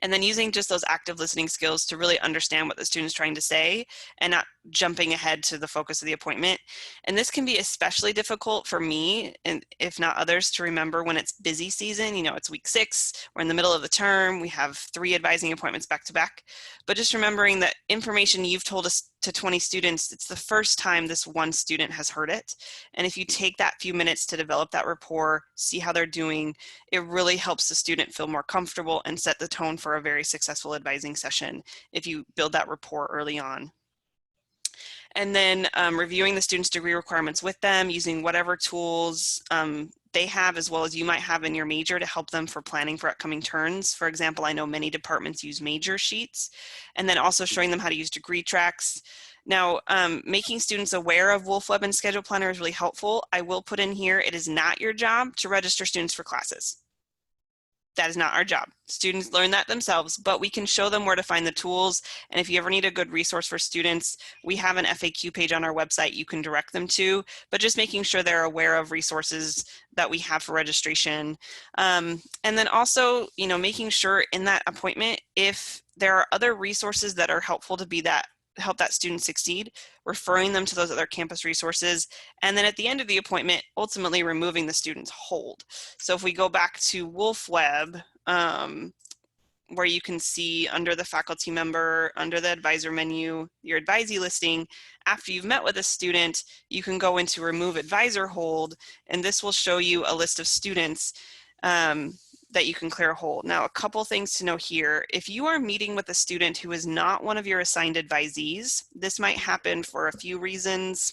And then using just those active listening skills to really understand what the student's trying to say and not jumping ahead to the focus of the appointment. And this can be especially difficult for me, and if not others, to remember when it's busy season. You know, it's week 6, we're in the middle of the term, we have 3 advising appointments back to back. But just remembering that information you've told us to 20 students, it's the first time this one student has heard it. And if you take that few minutes to develop that rapport, see how they're doing, it really helps the student feel more comfortable and set the tone for a very successful advising session if you build that rapport early on. And then reviewing the students' degree requirements with them, using whatever tools they have as well as you might have in your major to help them for planning for upcoming turns. For example, I know many departments use major sheets, and then also showing them how to use DegreeTracks. Now, making students aware of Wolf Web and Schedule Planner is really helpful. I will put in here, it is not your job to register students for classes. That is not our job. Students learn that themselves, but we can show them where to find the tools. And if you ever need a good resource for students, we have an FAQ page on our website you can direct them to, but just making sure they're aware of resources that we have for registration. And then also, you know, making sure in that appointment, if there are other resources that are helpful to be that help that student succeed, referring them to those other campus resources, and then at the end of the appointment, ultimately removing the student's hold. So if we go back to Wolf Web, where you can see under the faculty member, under the advisor menu, your advisee listing, after you've met with a student, you can go into remove advisor hold, and this will show you a list of students that you can clear a hold. Now, a couple things to know here. If you are meeting with a student who is not one of your assigned advisees, this might happen for a few reasons,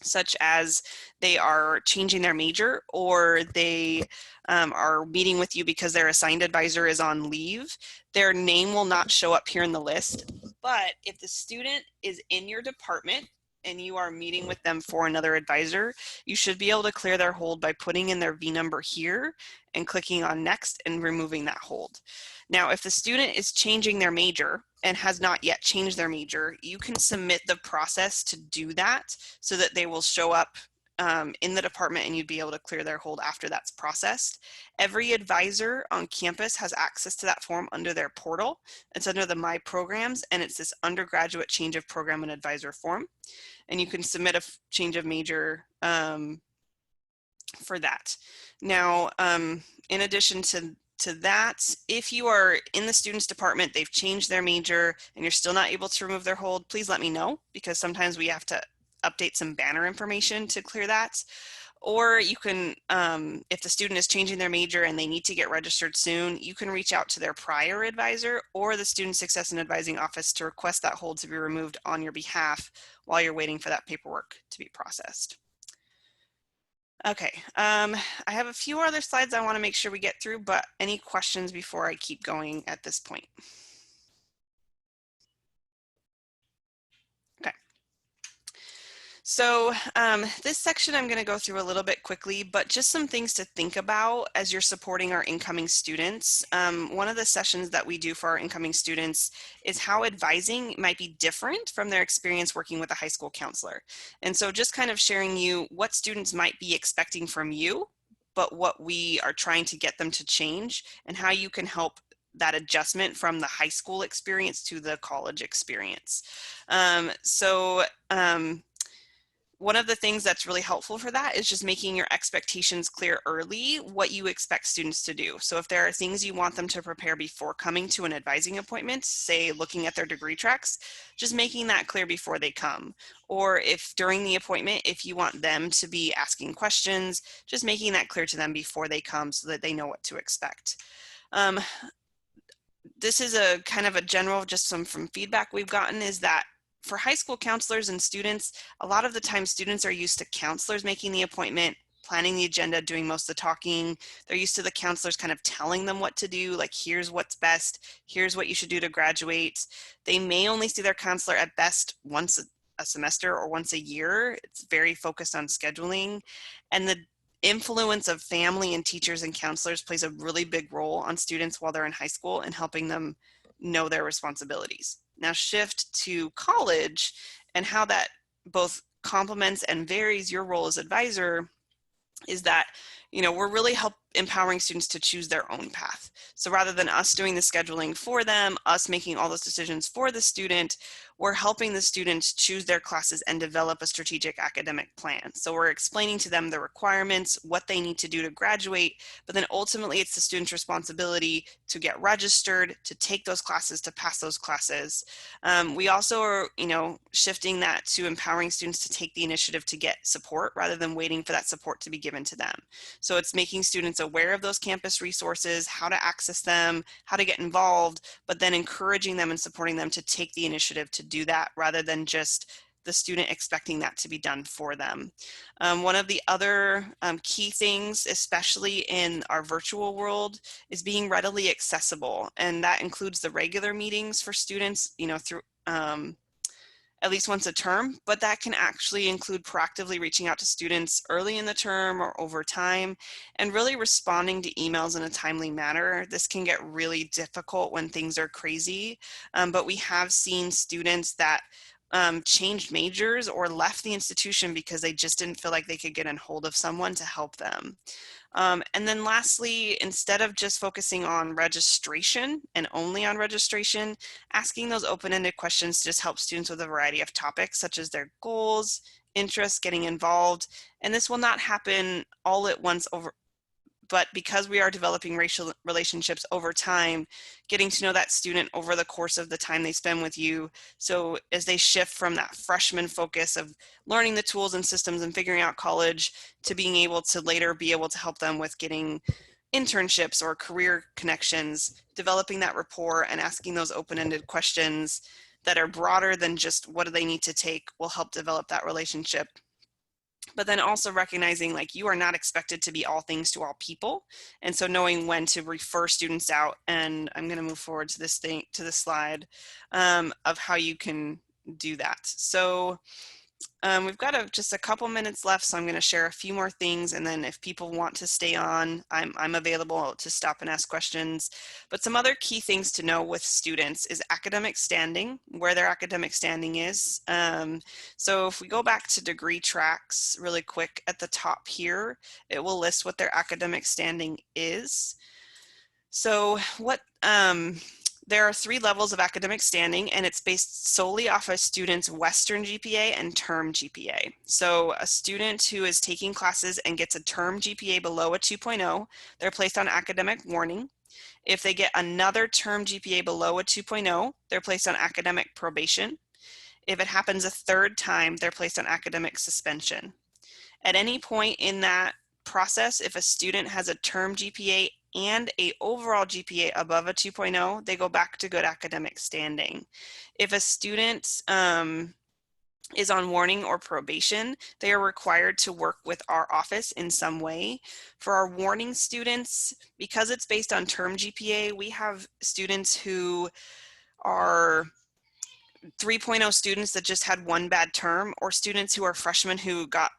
such as they are changing their major, or they are meeting with you because their assigned advisor is on leave. Their name will not show up here in the list. But if the student is in your department and you are meeting with them for another advisor, you should be able to clear their hold by putting in their V number here and clicking on next and removing that hold. Now, if the student is changing their major and has not yet changed their major, you can submit the process to do that so that they will show up in the department and you'd be able to clear their hold after that's processed. Every advisor on campus has access to that form under their portal. It's under the My Programs, and it's this undergraduate change of program and advisor form. And you can submit a change of major for that. Now, in addition to that, if you are in the student's department, they've changed their major and you're still not able to remove their hold, please let me know, because sometimes we have to update some banner information to clear that. Or you can, if the student is changing their major and they need to get registered soon, you can reach out to their prior advisor or the Student Success and Advising Office to request that hold to be removed on your behalf while you're waiting for that paperwork to be processed. Okay, I have a few other slides I want to make sure we get through, but any questions before I keep going at this point? Okay. So this section I'm going to go through a little bit quickly, but just some things to think about as you're supporting our incoming students. One of the sessions that we do for our incoming students is how advising might be different from their experience working with a high school counselor. And so just kind of sharing you what students might be expecting from you, but what we are trying to get them to change, and how you can help that adjustment from the high school experience to the college experience. One of the things that's really helpful for that is just making your expectations clear early, what you expect students to do. So if there are things you want them to prepare before coming to an advising appointment, say looking at their DegreeTracks, just making that clear before they come. Or if during the appointment, if you want them to be asking questions, just making that clear to them before they come so that they know what to expect. This is a kind of a general, just some from feedback we've gotten, is that for high school counselors and students, a lot of the time students are used to counselors making the appointment, planning the agenda, doing most of the talking. They're used to the counselors kind of telling them what to do, like here's what's best, here's what you should do to graduate. They may only see their counselor at best once a semester or once a year. It's very focused on scheduling. And the influence of family and teachers and counselors plays a really big role on students while they're in high school and helping them know their responsibilities. Now shift to college and how that both complements and varies your role as advisor is that, you know, we're really empowering students to choose their own path. So rather than us doing the scheduling for them, us making all those decisions for the student, we're helping the students choose their classes and develop a strategic academic plan. So we're explaining to them the requirements, what they need to do to graduate, but then ultimately it's the student's responsibility to get registered, to take those classes, to pass those classes. We also are, you know, shifting that to empowering students to take the initiative to get support rather than waiting for that support to be given to them. So it's making students aware of those campus resources, how to access them, how to get involved, but then encouraging them and supporting them to take the initiative to do that rather than just the student expecting that to be done for them. One of the other key things, especially in our virtual world, is being readily accessible. And that includes the regular meetings for students, you know, through at least once a term, but that can actually include proactively reaching out to students early in the term or over time and really responding to emails in a timely manner. This can get really difficult when things are crazy, but we have seen students that changed majors or left the institution because they just didn't feel like they could get in hold of someone to help them. And then lastly, instead of just focusing on registration and only on registration, asking those open-ended questions just helps students with a variety of topics, such as their goals, interests, getting involved. And this will not happen all at once but because we are developing racial relationships over time, getting to know that student over the course of the time they spend with you. So as they shift from that freshman focus of learning the tools and systems and figuring out college to being able to later be able to help them with getting internships or career connections, developing that rapport and asking those open-ended questions that are broader than just what do they need to take will help develop that relationship. But then also recognizing like you are not expected to be all things to all people. And so knowing when to refer students out, and I'm going to move forward to this slide of how you can do that. So we've got just a couple minutes left, so I'm going to share a few more things, and then if people want to stay on, I'm available to stop and ask questions. But some other key things to know with students is academic standing, where their academic standing is. So if we go back to DegreeTracks really quick at the top here, it will list what their academic standing is. So there are 3 levels of academic standing, and it's based solely off a student's Western GPA and term GPA. So a student who is taking classes and gets a term GPA below a 2.0, they're placed on academic warning. If they get another term GPA below a 2.0, they're placed on academic probation. If it happens a 3rd time, they're placed on academic suspension. At any point in that process, if a student has a term GPA and a overall GPA above a 2.0, they go back to good academic standing. If a student is on warning or probation, they are required to work with our office in some way. For our warning students, because it's based on term GPA, we have students who are 3.0 students that just had one bad term, or students who are freshmen who got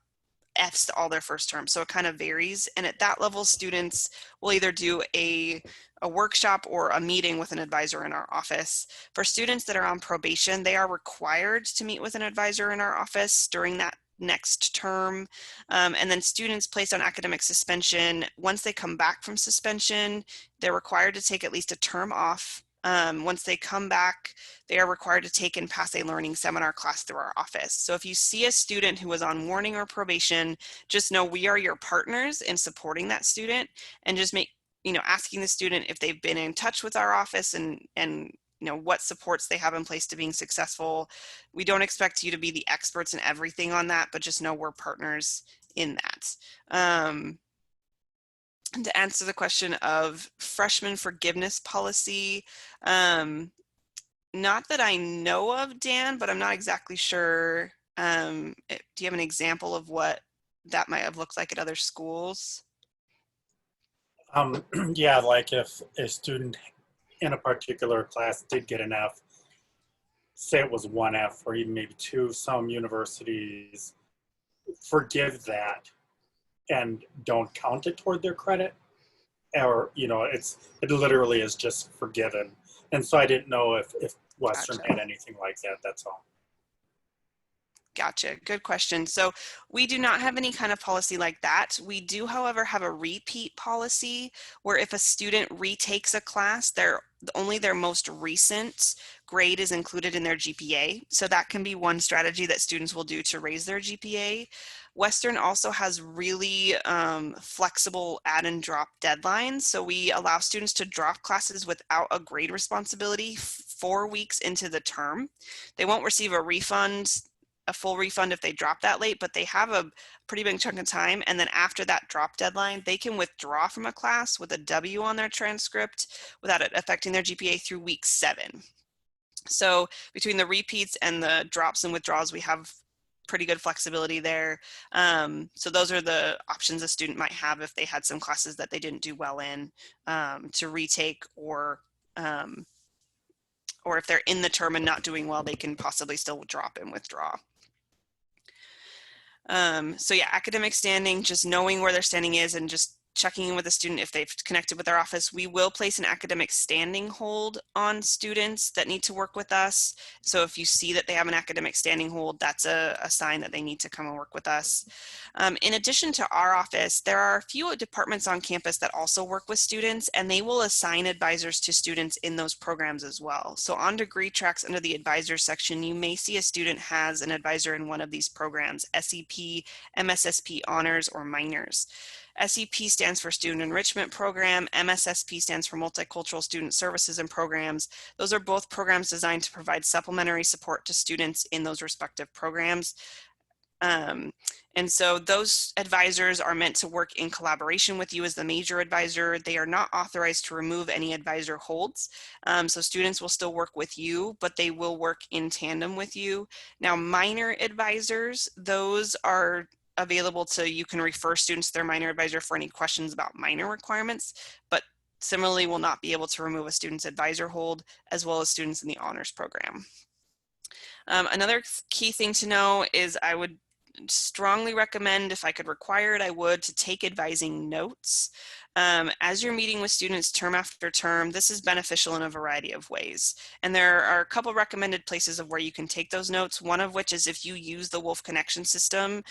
F's all their first term. So it kind of varies. And at that level, students will either do a workshop or a meeting with an advisor in our office. For students that are on probation, they are required to meet with an advisor in our office during that next term. And then students placed on academic suspension, once they come back from suspension, they're required to take at least a term off. Once they come back, they are required to take and pass a learning seminar class through our office. So if you see a student who is on warning or probation, just know we are your partners in supporting that student, and just asking the student if they've been in touch with our office and what supports they have in place to being successful. We don't expect you to be the experts in everything on that, but just know we're partners in that. And to answer the question of freshman forgiveness policy, not that I know of, Dan, but I'm not exactly sure. Do you have an example of what that might have looked like at other schools? Yeah, like if a student in a particular class did get an F, say it was 1F or even maybe 2, some universities forgive that and don't count it toward their credit, or it literally is just forgiven. And so I didn't know if Western Gotcha. had anything like that. That's all. Gotcha. Good question. So we do not have any kind of policy like that. We do, however, have a repeat policy where if a student retakes a class, only their most recent grade is included in their GPA. So that can be one strategy that students will do to raise their GPA. Western also has really flexible add and drop deadlines. So we allow students to drop classes without a grade responsibility 4 weeks into the term. They won't receive a full refund if they drop that late, but they have a pretty big chunk of time. And then after that drop deadline, they can withdraw from a class with a W on their transcript without it affecting their GPA through week 7. So between the repeats and the drops and withdrawals, we have pretty good flexibility there. So those are the options a student might have if they had some classes that they didn't do well in, to retake, or if they're in the term and not doing well, they can possibly still drop and withdraw. So yeah, academic standing, just knowing where their standing is and just checking in with a student if they've connected with our office, we will place an academic standing hold on students that need to work with us. So if you see that they have an academic standing hold, that's a sign that they need to come and work with us. In addition to our office, there are a few departments on campus that also work with students, and they will assign advisors to students in those programs as well. So on DegreeTracks, under the advisors section, you may see a student has an advisor in one of these programs: SEP, MSSP, honors, or minors. SEP stands for Student Enrichment Program. MSSP stands for Multicultural Student Services and Programs. Those are both programs designed to provide supplementary support to students in those respective programs. And so those advisors are meant to work in collaboration with you as the major advisor. They are not authorized to remove any advisor holds. So students will still work with you, but they will work in tandem with you. Now, minor advisors, those are available to, you can refer students to their minor advisor for any questions about minor requirements, but similarly will not be able to remove a student's advisor hold, as well as students in the honors program. Another key thing to know is I would strongly recommend, if I could require it, I would, to take advising notes. As you're meeting with students term after term, this is beneficial in a variety of ways. And there are a couple recommended places of where you can take those notes, one of which is if you use the Wolf Connection system,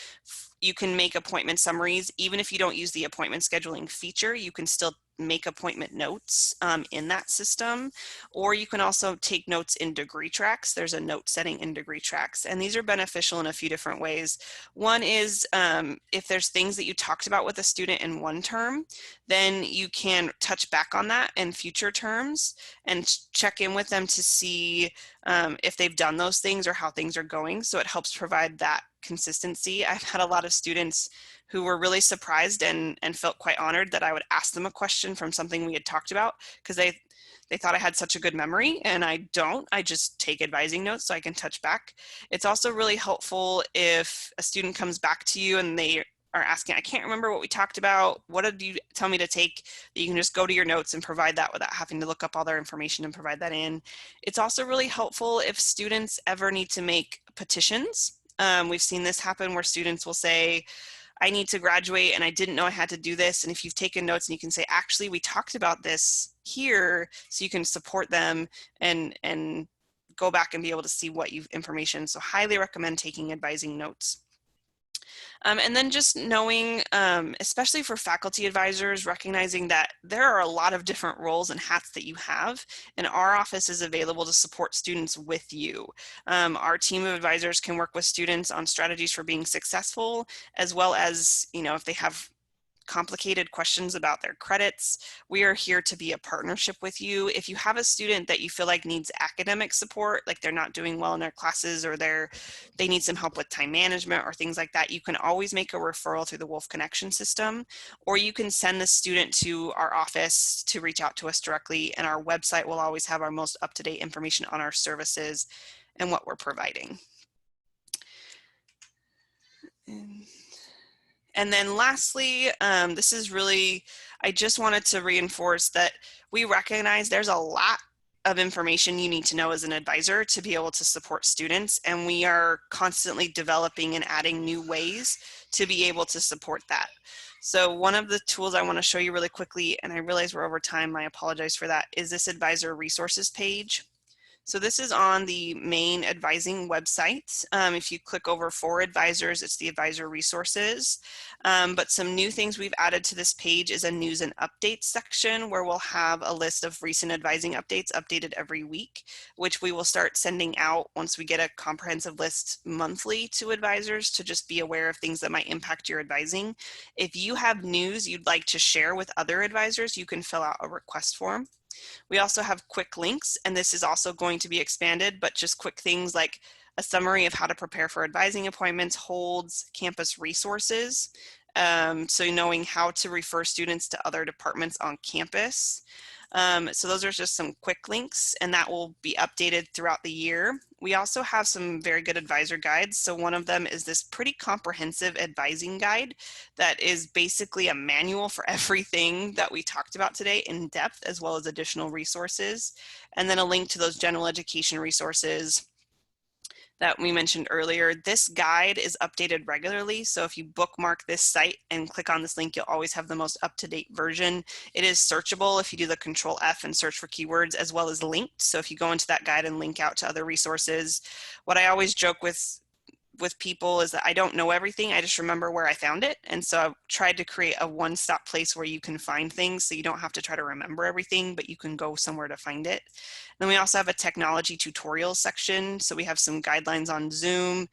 you can make appointment summaries. Even if you don't use the appointment scheduling feature, you can still make appointment notes in that system, or you can also take notes in DegreeTracks. There's a note setting in DegreeTracks, and these are beneficial in a few different ways. One is if there's things that you talked about with a student in one term, then you can touch back on that in future terms and check in with them to see if they've done those things or how things are going. So it helps provide that consistency. I've had a lot of students who were really surprised and felt quite honored that I would ask them a question from something we had talked about, because they thought I had such a good memory, and I don't. I just take advising notes so I can touch back. It's also really helpful if a student comes back to you and they are asking, I can't remember what we talked about. What did you tell me to take? That you can just go to your notes and provide that without having to look up all their information and provide that in. It's also really helpful if students ever need to make petitions. We've seen this happen where students will say, I need to graduate and I didn't know I had to do this. And if you've taken notes, and you can say, actually, we talked about this here, so you can support them and go back and be able to see what you've information. So highly recommend taking advising notes. And then just knowing, especially for faculty advisors, recognizing that there are a lot of different roles and hats that you have, and our office is available to support students with you. Our team of advisors can work with students on strategies for being successful, as well as, you know, if they have complicated questions about their credits, we are here to be a partnership with you. If you have a student that you feel like needs academic support, like they're not doing well in their classes, or they need some help with time management or things like that, you can always make a referral through the Wolf Connection system, or you can send the student to our office to reach out to us directly, and our website will always have our most up-to-date information on our services and what we're providing. And then lastly, this is really, I just wanted to reinforce that we recognize there's a lot of information you need to know as an advisor to be able to support students, and we are constantly developing and adding new ways to be able to support that. So one of the tools I want to show you really quickly, and I realize we're over time, I apologize for that, is this advisor resources page. So this is on the main advising website. If you click over for advisors, it's the advisor resources. But some new things we've added to this page is a news and updates section, where we'll have a list of recent advising updates updated every week, which we will start sending out once we get a comprehensive list monthly to advisors, to just be aware of things that might impact your advising. If you have news you'd like to share with other advisors, you can fill out a request form. We also have quick links, and this is also going to be expanded, but just quick things like a summary of how to prepare for advising appointments, holds, campus resources, so knowing how to refer students to other departments on campus. So those are just some quick links, and that will be updated throughout the year. We also have some very good advisor guides. So one of them is this pretty comprehensive advising guide that is basically a manual for everything that we talked about today in depth, as well as additional resources. And then a link to those general education resources that we mentioned earlier. This guide is updated regularly. So if you bookmark this site and click on this link, you'll always have the most up-to-date version. It is searchable if you do the Control F and search for keywords, as well as linked. So if you go into that guide and link out to other resources, what I always joke with people is that I don't know everything. I just remember where I found it. And so I've tried to create a one-stop place where you can find things so you don't have to try to remember everything, but you can go somewhere to find it. Then we also have a technology tutorials section. So we have some guidelines on Zoom,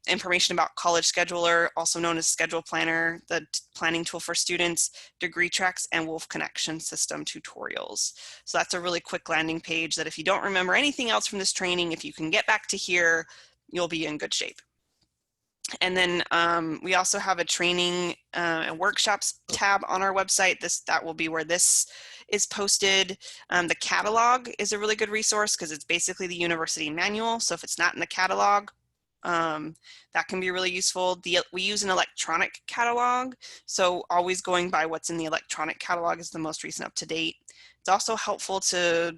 information about College Scheduler, also known as Schedule Planner, the planning tool for students, DegreeTracks, and Wolf Connection System tutorials. So that's a really quick landing page that if you don't remember anything else from this training, if you can get back to here, you'll be in good shape. And then we also have a training and workshops tab on our website. That will be where this is posted. The catalog is a really good resource because it's basically the university manual. So if it's not in the catalog, that can be really useful. We use an electronic catalog, so always going by what's in the electronic catalog is the most recent up to date. It's also helpful to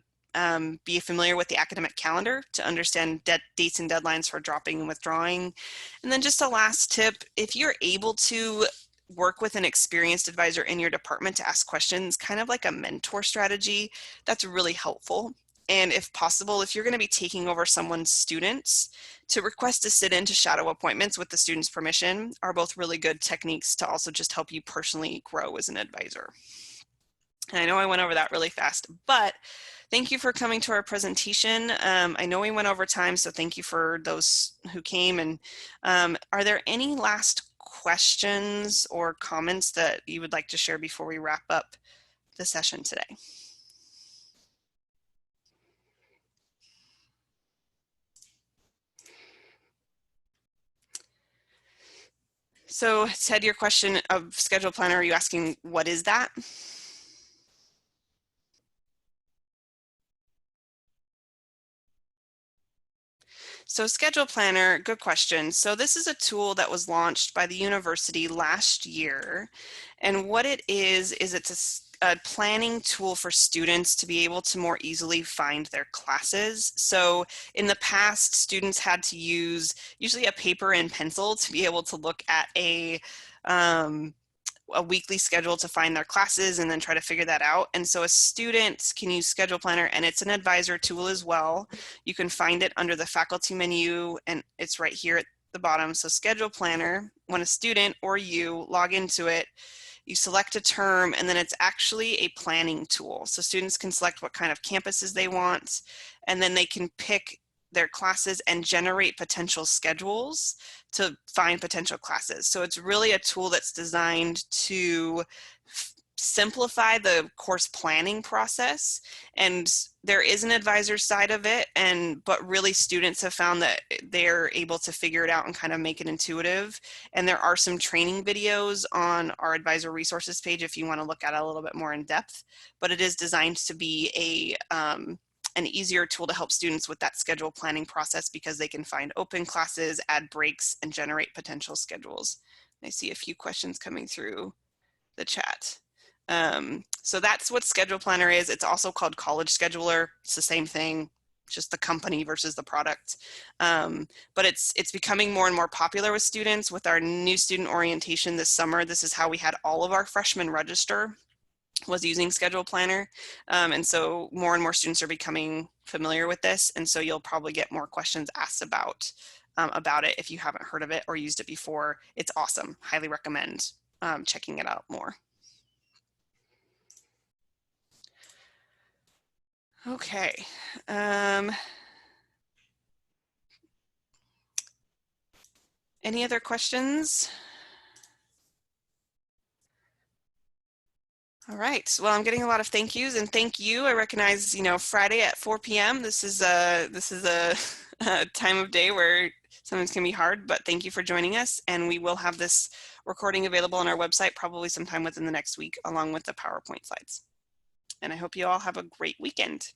be familiar with the academic calendar to understand dates and deadlines for dropping and withdrawing. And then just a last tip, if you're able to work with an experienced advisor in your department to ask questions, kind of like a mentor strategy, that's really helpful. And if possible, if you're going to be taking over someone's students, to request to sit into shadow appointments with the student's permission are both really good techniques to also just help you personally grow as an advisor. And I know I went over that really fast, but thank you for coming to our presentation. I know we went over time, so thank you for those who came. And are there any last questions or comments that you would like to share before we wrap up the session today? So Ted, your question of schedule planner, are you asking what is that? So Schedule Planner, good question. So this is a tool that was launched by the university last year. And what it is it's a planning tool for students to be able to more easily find their classes. So in the past, students had to use usually a paper and pencil to be able to look at a weekly schedule to find their classes and then try to figure that out. And so a student can use Schedule Planner, and it's an advisor tool as well. You can find it under the faculty menu, and it's right here at the bottom. So Schedule Planner, when a student or you log into it, you select a term, and then it's actually a planning tool. So students can select what kind of campuses they want, and then they can pick their classes and generate potential schedules to find potential classes. So it's really a tool that's designed to simplify the course planning process. And there is an advisor side of it, but really students have found that they're able to figure it out and kind of make it intuitive. And there are some training videos on our advisor resources page if you want to look at it a little bit more in depth, but it is designed to be an easier tool to help students with that schedule planning process because they can find open classes, add breaks, and generate potential schedules. I see a few questions coming through the chat. So that's what Schedule Planner is. It's also called College Scheduler. It's the same thing, just the company versus the product. But it's becoming more and more popular with students. With our new student orientation this summer, this is how we had all of our freshmen register, was using Schedule Planner. And so more and more students are becoming familiar with this. And so you'll probably get more questions asked about it if you haven't heard of it or used it before. It's awesome. Highly recommend checking it out more. Okay. Any other questions? All right. Well, I'm getting a lot of thank yous, and thank you. I recognize, Friday at 4 p.m. This is a time of day where sometimes can be hard, but thank you for joining us. And we will have this recording available on our website probably sometime within the next week, along with the PowerPoint slides. And I hope you all have a great weekend.